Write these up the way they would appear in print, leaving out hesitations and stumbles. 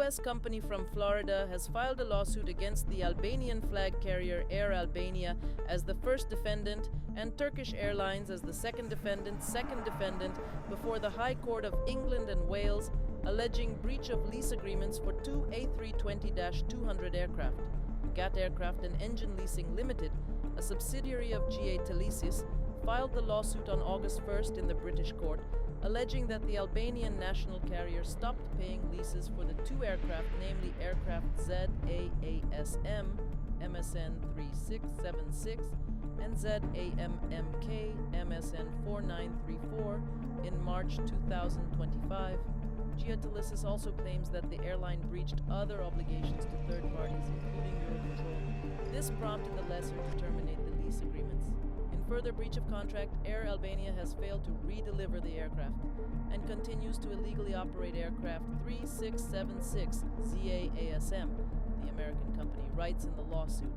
U.S. company from Florida has filed a lawsuit against the Albanian flag carrier Air Albania as the first defendant and Turkish Airlines as the second defendant before the High Court of England and Wales, alleging breach of lease agreements for two A320-200 aircraft. GAT Aircraft and Engine Leasing Limited, a subsidiary of GA Telesis, filed the lawsuit on August 1st in the British court, alleging that the Albanian national carrier stopped paying leases for the two aircraft, namely aircraft ZAASM MSN 3676 and ZAMMK MSN 4934 in March 2025. GA Telesis also claims that the airline breached other obligations to third parties, including Eurocontrol. This prompted the lessor to terminate the lease agreements. In further breach of contract, Air Albania has failed to redeliver the aircraft and continues to illegally operate aircraft 3676 ZAASM, the American company writes in the lawsuit.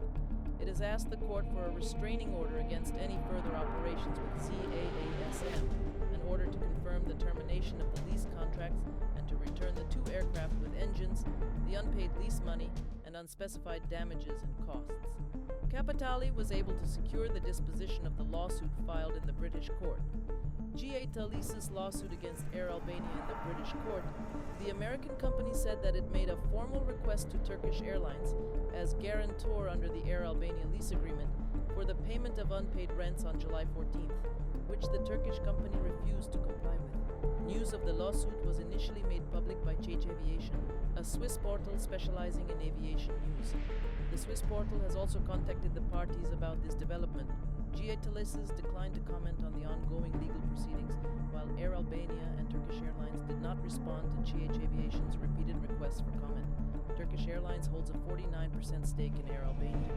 It has asked the court for a restraining order against any further operations with ZAASM, in order to confirm the termination of the lease contracts and to return the two aircraft with engines, the unpaid lease money, and unspecified damages and costs. Capitali was able to secure the disposition of the lawsuit filed in the British court. GA Telesis' lawsuit against Air Albania in the British court, the American company said that it made a formal request to Turkish Airlines, as guarantor under the Air Albania lease agreement, for the payment of unpaid rents on July 14th, which the Turkish company refused to comply with. News of the lawsuit was initially made public by Çeç Aviation, a Swiss portal specializing in aviation news. The Swiss portal has also contacted the parties about this development. GA Telesis declined to comment on the ongoing legal proceedings, while Air Albania and Turkish Airlines did not respond to Çeç Aviation's repeated requests for comment. Turkish Airlines holds a 49% stake in Air Albania.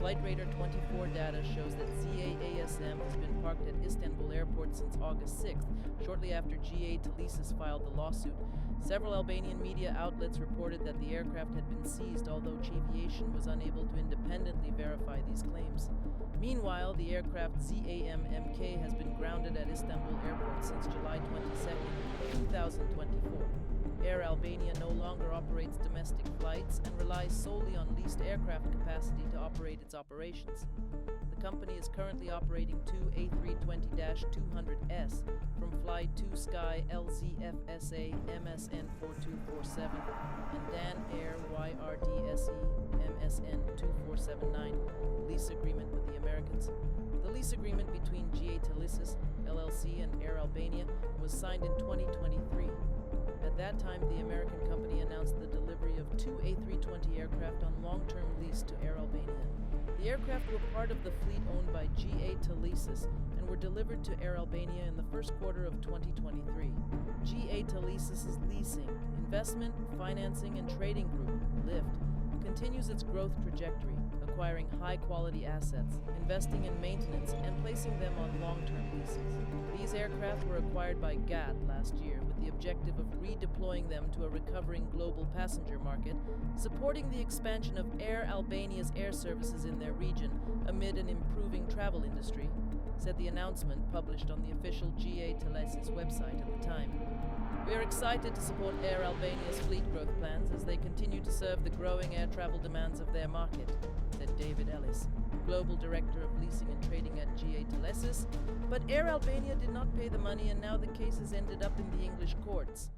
Flightradar 24 data shows that ZAASM has been parked at Istanbul Airport since August 6th, shortly after GA Telesis filed the lawsuit. Several Albanian media outlets reported that the aircraft had been seized, although Çeç Aviation was unable to independently verify these claims. Meanwhile, the aircraft ZAMMK has been grounded at Istanbul Airport since July 22, 2024. Air Albania no longer operates domestic flights and relies solely on leased aircraft capacity to operate its operations. The company is currently operating two A320-200S from Fly 2 Sky LZFSA MSN 4247 and Dan Air YRDSE MSN 2479 lease agreement with the Americans. The lease agreement between GA Telesis, LLC and Air Albania was signed in 2023. At that time, the American company announced the delivery of two A320 aircraft on long-term lease to Air Albania. The aircraft were part of the fleet owned by GA Telesis and were delivered to Air Albania in the first quarter of 2023. GA Telesis' leasing, investment, financing, and trading group, LIFT, continues its growth trajectory, acquiring high-quality assets, investing in maintenance, and placing them on long-term leases. These aircraft were acquired by GAT last year with the objective of redeploying them to a recovering global passenger market, supporting the expansion of Air Albania's air services in their region amid an improving travel industry, said the announcement published on the official GA Telesis website at the time. We are excited to support Air Albania's fleet growth plans as they continue to serve the growing air travel demands of their market, said David Ellis, Global Director of Leasing and Trading at GA Telesis. But Air Albania did not pay the money, and now the case has ended up in the English courts.